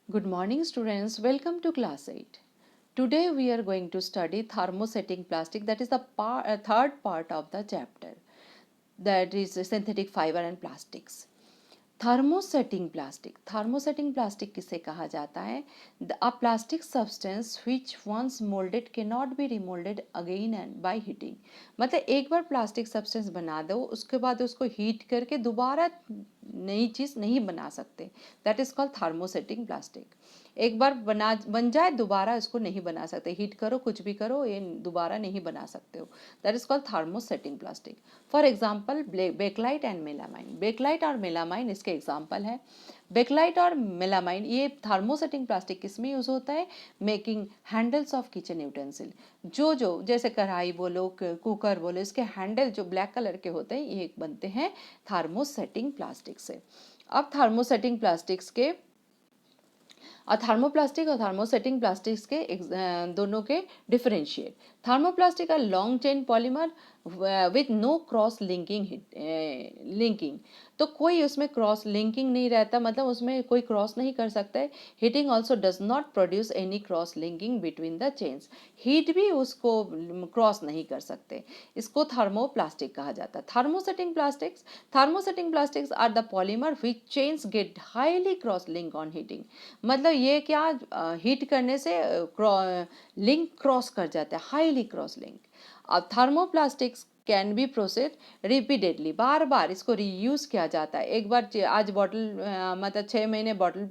Good morning students, welcome to class 8. Today we are going to study thermosetting plastic, that is the third part of the chapter, that is synthetic fiber and plastics. Thermosetting plastic किसे कहा जाता है? A plastic substance which once molded cannot be remolded again and by heating. मतलब एक बार plastic substance बना दो, उसके बाद उसको हीट करके दोबारा नई चीज़ नहीं बना सकते. That is called thermosetting plastic. एक बार बन जाए दोबारा इसको नहीं बना सकते. हीट करो, कुछ भी करो, ये दोबारा नहीं बना सकते हो. That is called thermosetting plastic. For example Bakelite and melamine. Bakelite और मेलामाइन इसके एग्जाम्पल है. बेकलाइट और मेलामाइन ये थर्मोसेटिंग प्लास्टिक किस में यूज़ होता है? Making handles of kitchen utensil. जो जैसे कढ़ाई बोलो, कुकर बोलो, इसके हैंडल जो ब्लैक कलर के होते हैं ये बनते हैं थर्मोसेटिंग प्लास्टिक से. अब थर्मोसेटिंग प्लास्टिक्स के और थर्मोप्लास्टिक और थर्मोसेटिंग प्लास्टिक्स के दोनों के differentiate. Thermoplastic are long chain polymer with no cross linking. तो कोई उसमें क्रॉस लिंकिंग नहीं रहता, मतलब उसमें कोई क्रॉस नहीं कर सकता है. Heating also does not produce any cross linking between the chains. Heat भी उसको क्रॉस नहीं कर सकते. इसको थर्मोप्लास्टिक कहा जाता है. Thermosetting plastics are the polymer which chains get highly cross link on heating. मतलब ये क्या, हीट करने से लिंक क्रॉस कर जाता है, हाईली क्रॉस लिंक. अब thermoplastics can be process repeatedly, बार बार इसको रीयूज़ किया जाता है. एक बार आज बॉटल मतलब 6 महीने बॉटल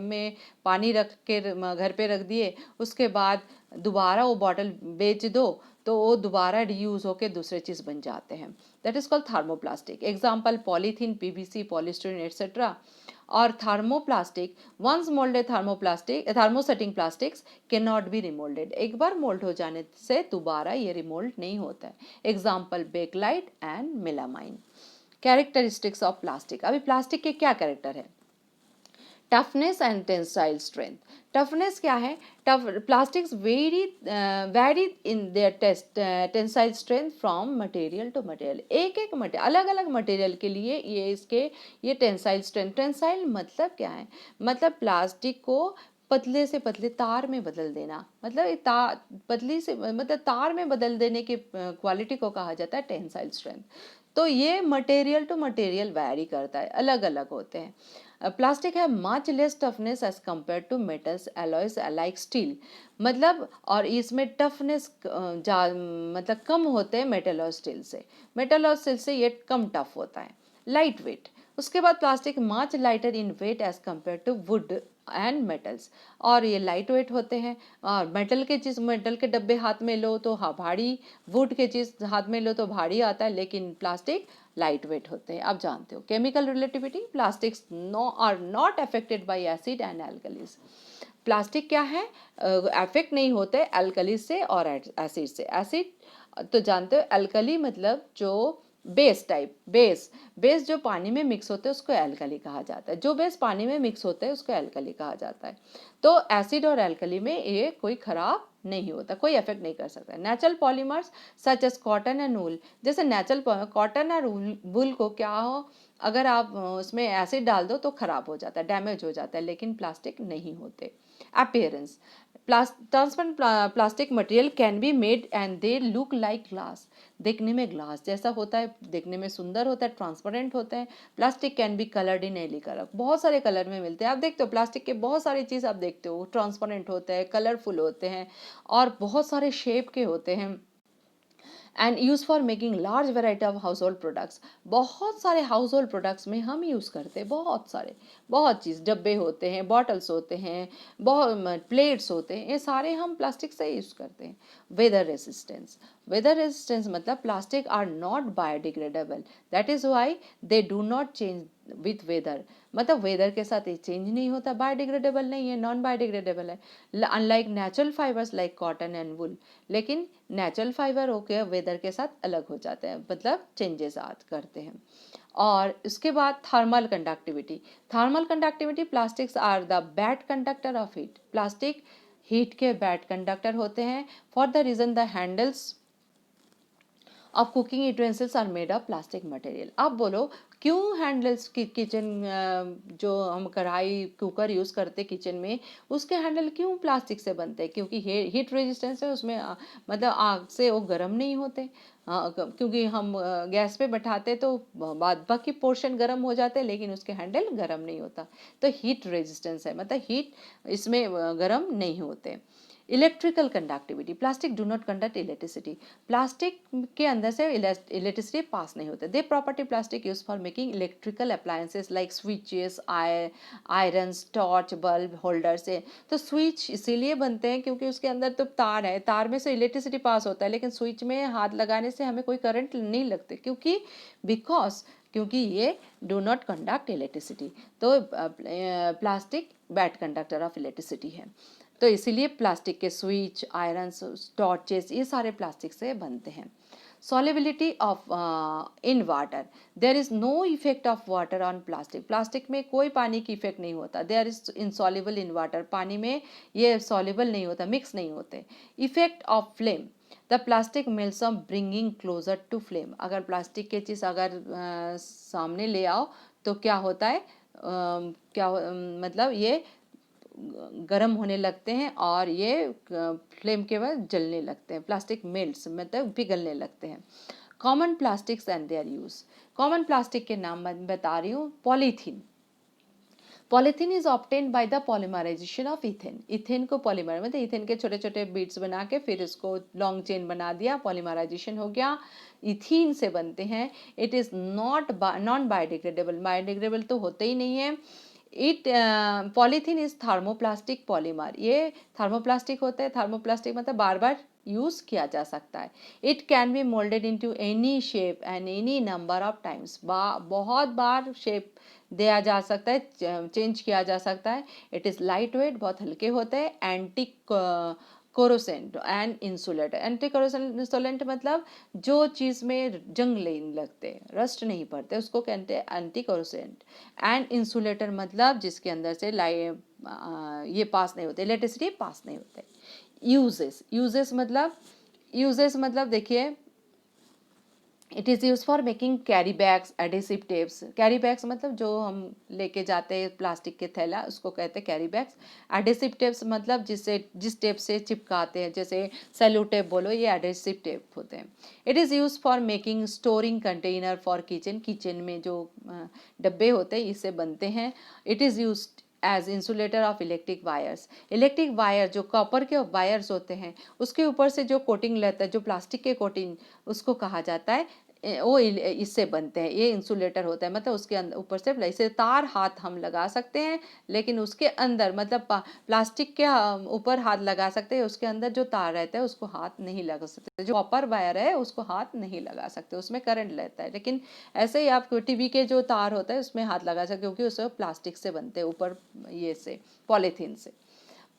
में पानी रख के घर पे रख दिए, उसके बाद दोबारा वो बॉटल बेच दो तो वो दोबारा रीयूज़ होके दूसरे चीज़ बन जाते हैं. That is called thermoplastic. Example polythene, PVC, polystyrene etcetera. और thermoplastic once moulded thermosetting plastics can not be remoulded. एक बार मोल्ड हो जाने से दोबारा ये रिमोल्ड नहीं होता है. Example Bakelite and melamine. Characteristics of plastic. अभी प्लास्टिक के क्या कैरेक्टर है? Toughness and tensile strength. Toughness क्या है? Plastics very in their tensile strength from material to material. एक मटेरियल, अलग अलग मटेरियल के लिए ये टेंसाइल स्ट्रेंथ. टेंसाइल मतलब क्या है? मतलब प्लास्टिक को पतले से पतले तार में बदल देना. मतलब पतली से मतलब तार में बदल देने की क्वालिटी को कहा जाता है टेंसाइल स्ट्रेंथ. तो ये मटेरियल टू मटेरियल वैरी करता है, अलग अलग होते हैं. प्लास्टिक है much less toughness as compare to metals alloys like steel. मतलब और इसमें टफनेस मतलब कम होते हैं मेटल और स्टील से. मेटल और स्टील से ये कम टफ होता है. Light weight. उसके बाद plastic much lighter in wait as compare to would and metals. और ये लाइट वेट होते हैं. और मेटल के डब्बे हाथ में लो तो हाँ भारी, वुड के चीज़ हाथ में लो तो भारी आता है, लेकिन प्लास्टिक लाइट वेट होते हैं. आप जानते हो chemical relativity. Plastics are not affected by acid and alkalis. Plastic क्या है? अफेक्ट नहीं होते एल्कलीज से और एसिड से. एसिड तो जानते हो, एल्कली मतलब जो बेस जो पानी में मिक्स होते हैं उसको एल्कली कहा जाता है. जो बेस पानी में मिक्स होते हैं उसको एल्कली कहा जाता है. तो एसिड और एल्कली में ये कोई खराब नहीं होता, कोई इफेक्ट नहीं कर सकता. Natural polymers such as cotton and wool. जैसे नेचुरल कॉटन और वूल को क्या हो, अगर आप उसमें एसिड डाल दो तो खराब हो जाता है, डैमेज हो जाता है, लेकिन प्लास्टिक नहीं होते. Appearance. Transparent plastic material can be made and they look like glass. देखने में ग्लास जैसा होता है, देखने में सुंदर होता है, ट्रांसपेरेंट होता है. Plastic can be coloured in any colour. बहुत सारे कलर में मिलते हैं. आप देखते हो प्लास्टिक के बहुत सारी चीज़ आप देखते हो, ट्रांसपेरेंट होते हैं, कलरफुल होते हैं और बहुत सारे शेप के होते हैं. And use for making large variety of house hold products. बहुत सारे हाउस होल्ड प्रोडक्ट्स में हम यूज़ करते हैं, बहुत चीज़. डब्बे होते हैं, बॉटल्स होते हैं, बहुत प्लेट्स होते हैं, ये सारे हम प्लास्टिक से यूज़ करते हैं. वेदर रेजिस्टेंस मतलब plastic are not biodegradable. That is why they do not change with weather. मतलब वेदर के साथ ये चेंज नहीं होता, बायोडिग्रेडेबल नहीं है, नॉन बायोडिग्रेडेबल है. Unlike natural fibres like cotton and wool. लेकिन नेचुरल फाइबर होके वेदर के साथ अलग हो जाते हैं, मतलब चेंजेस करते हैं. और उसके बाद thermal conductivity plastics are the bad conductor of heat. Plastic heat के बैड कंडक्टर होते हैं. For the reason the handles of cooking utensils are made of plastic material. अब बोलो क्यों हैंडल्स की किचन जो हम कढ़ाई कुकर यूज़ करते किचन में उसके हैंडल क्यों प्लास्टिक से बनते हैं? क्योंकि हीट रेजिस्टेंस है उसमें, मतलब आग से वो गर्म नहीं होते। क्योंकि हम गैस पे बैठाते तो बाद बाकी पोर्शन गर्म हो जाते हैं लेकिन उसके हैंडल गर्म नहीं होता। तो हीट रेजिस्टेंस है, मतलब हीट इसमें गर्म नहीं होते। Electrical conductivity, plastic do not conduct electricity. Plastic के अंदर से इलेक्ट्रिसिटी पास नहीं होते। The property plastic use for making electrical appliances like switches, iron, torch, bulb holder से। तो स्विच इसीलिए बनते हैं क्योंकि उसके अंदर तो तार है, तार में से इलेक्ट्रिसिटी पास होता है, लेकिन स्विच में हाथ लगाने से हमें कोई करंट नहीं लगते क्योंकि क्योंकि ये डू नॉट कंडक्ट इलेक्ट्रिसिटी। तो plastic bad conductor of electricity है। तो इसीलिए प्लास्टिक के स्विच, आयरन, टॉर्चेस ये सारे प्लास्टिक से बनते हैं। Solubility of in water, there is no effect of water on plastic. Plastic में कोई पानी की इफेक्ट नहीं होता। There is insoluble in water, पानी में ये सॉल्युबल नहीं होता, मिक्स नहीं होते। Effect of flame, the plastic melts on bringing closer to flame. अगर प्लास्टिक के चीज़ अगर सामने ले आओ तो क्या होता है, मतलब ये गर्म होने लगते हैं और ये फ्लेम के बाद जलने लगते हैं। प्लास्टिक मेल्ट्स मतलब पिघलने लगते हैं। Common plastics and their use, common plastic के नाम मैं बता रही हूँ। Polythene, polythene is obtained by the polymerization of ethene. Ethene को पॉलीमर मतलब इथेन के छोटे छोटे बीड्स बना के फिर इसको लॉन्ग चेन बना दिया, पॉलीमराइजेशन हो गया, इथीन से बनते हैं। It is not non biodegradable, biodegradable तो होते ही नहीं है। It polythene is thermoplastic polymer, ये थर्मोप्लास्टिक होता है। थर्मोप्लास्टिक मतलब बार बार यूज़ किया जा सकता है। It can be moulded into any shape and any number of times, बहुत बार शेप दिया जा सकता है, चेंज किया जा सकता है। इट इज़ लाइट वेट, बहुत हल्के होते हैं। Anti corrosive and insulator, anti corrosive insulant मतलब जो चीज़ में जंग नहीं लगते, रस्ट नहीं पड़ते, उसको कहते हैं एंटी कोरोसेंट। एंड इंसुलेटर मतलब जिसके अंदर से ये पास नहीं होते, इलेक्ट्रिसिटी पास नहीं होते। यूजेस मतलब देखिए, it is use for making carry bags, adhesive tapes. Carry bags मतलब जो हम लेके जाते हैं प्लास्टिक के थैला, उसको कहते हैं कैरी बैग्स। एडेसिव टेप्स मतलब जिस टेप से चिपकाते हैं, जैसे सेलो टेप बोलो, ये एडेसिव टेप होते हैं। It is use for making storing container for kitchen, kitchen में जो डब्बे होते हैं इससे बनते हैं। It is use as insulator of electric wires, electric wire जो कॉपर के वायर्स होते हैं उसके ऊपर से जो कोटिंग रहता है, जो प्लास्टिक के कोटिंग, उसको कहा जाता है, वो इससे बनते हैं, ये इंसुलेटर होता है। मतलब उसके अंदर ऊपर से इसे तार हाथ हम लगा सकते हैं, लेकिन उसके अंदर मतलब प्लास्टिक के ऊपर हाथ लगा सकते हैं, उसके अंदर जो तार रहता है उसको हाथ नहीं लगा सकते। जो कॉपर वायर है उसको हाथ नहीं लगा सकते, उसमें करंट रहता है। लेकिन ऐसे ही आप टीवी के जो तार होता है उसमें हाथ लगा सकते, क्योंकि उसमें प्लास्टिक से बनते हैं, ऊपर ये से पॉलीथीन से।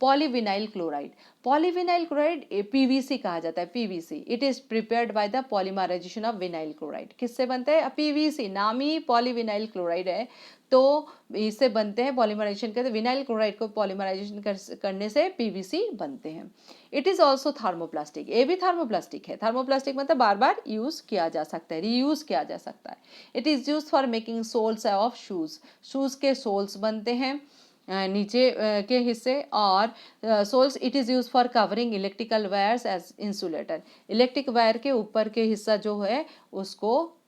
Polyvinyl chloride, polyvinyl chloride PVC कहा जाता है, PVC. It is prepared by the polymerization of vinyl chloride. किससे बनते हैं? पीवीसी, नाम ही पॉलीविनाइल क्लोराइड है, तो इससे बनते हैं। पॉलीमराइजेशन करते, विनाइल क्लोराइड को पॉलीमराइजेशन करने से पीवीसी बनते हैं। इट इज ऑल्सो थर्मोप्लास्टिक, ये भी थर्मोप्लास्टिक है। थर्मोप्लास्टिक मतलब बार बार यूज किया जा सकता है, रीयूज किया जा सकता है। It is use for making soles of shoes, shoes के सोल्स बनते हैं, नीचे के हिस्से। और soles, it is use for covering electrical wires as insulator, electric wire के ऊपर के हिस्सा जो है उसको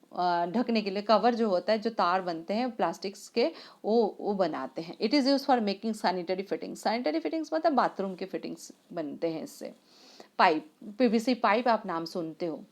ढकने के लिए, कवर जो होता है, जो तार बनते हैं प्लास्टिक्स के, वो बनाते हैं। It is use for making sanitary fittings, sanitary fittings मतलब बाथरूम के फिटिंग्स बनते हैं इससे। पाइप, पीवीसी पाइप आप नाम सुनते हो।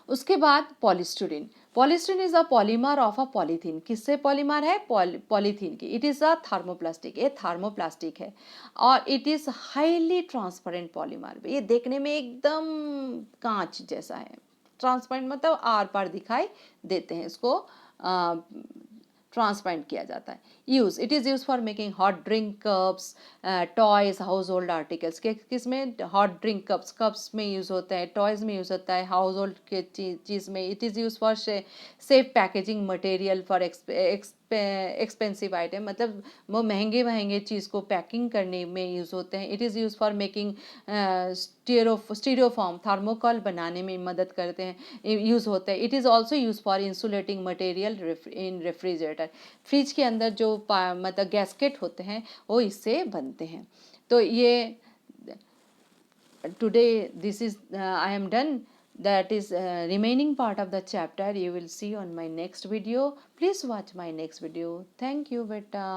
उसके बाद polystyrene, polystyrene is a polymer of a polythene, किससे पॉलीमर है? पॉलीथीन की। इट इज़ अ थर्मोप्लास्टिक, ये थर्मोप्लास्टिक है। और it is highly transparent polymer, ये देखने में एकदम कांच जैसा है। ट्रांसपेरेंट मतलब आर पार दिखाई देते हैं, इसको ट्रांसपेरेंट किया जाता है। Use, it is use for making hot drink cups, toys, house hold articles के, किसमें? हॉट ड्रिंक कप्स, कप्स में यूज़ होता है, टॉयज़ में यूज़ होता है, हाउस होल्ड के चीज़ में। It is use for safe packaging material for expensive item, मतलब वो महंगे महंगे चीज़ को पैकिंग करने में यूज़ होते हैं। It is use for making Styrofoam, thermocol बनाने में मदद करते हैं, यूज़ होता है। It is also use for insulating material in refrigerator. Fridge के अंदर जो मतलब गैस्केट होते हैं वो इससे बनते हैं। तो ये today this is I am done. That is remaining part of the chapter you will see on my next video. Please watch my next video. Thank you beta.